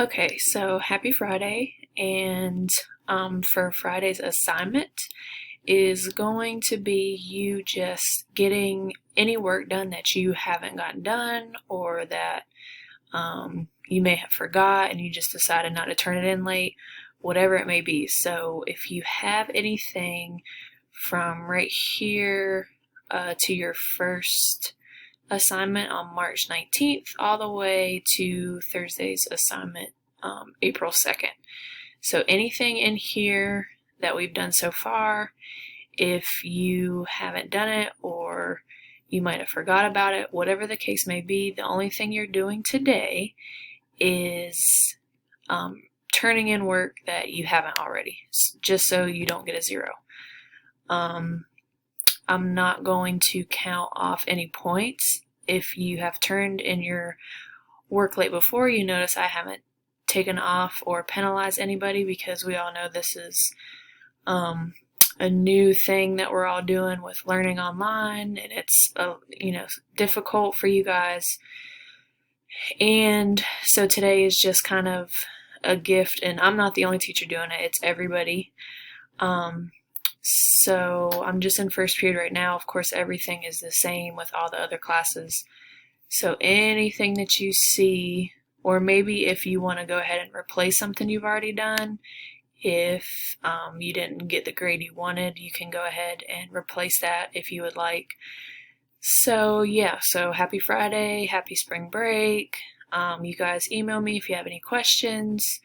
Okay, so happy Friday, and for Friday's assignment is going to be you just getting any work done that you haven't gotten done or that you may have forgot and you just decided not to turn it in late, whatever it may be. So if you have anything from right here to your first assignment on March 19th all the way to Thursday's assignment, April 2nd. So anything in here that we've done so far, if you haven't done it or you might have forgot about it, whatever the case may be, the only thing you're doing today is turning in work that you haven't already, just so you don't get a zero. I'm not going to count off any points. If you have turned in your work late before, you notice I haven't taken off or penalized anybody because we all know this is a new thing that we're all doing with learning online, and it's difficult for you guys. And so today is just kind of a gift, and I'm not the only teacher doing it, it's everybody. So I'm just in first period right now. Of course, everything is the same with all the other classes. So anything that you see, or maybe if you want to go ahead and replace something you've already done, if you didn't get the grade you wanted, you can go ahead and replace that if you would like. So yeah, so happy Friday, happy spring break. You guys email me if you have any questions,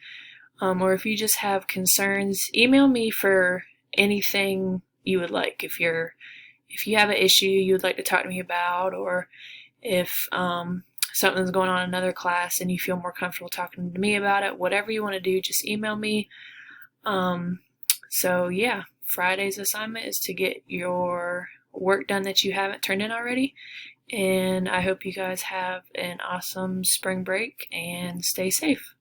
or if you just have concerns, email me for anything you would like. If you have an issue you would like to talk to me about, or if something's going on in another class and you feel more comfortable talking to me about it, whatever you want to do, just email me. So yeah, Friday's assignment is to get your work done that you haven't turned in already. And I hope you guys have an awesome spring break and stay safe.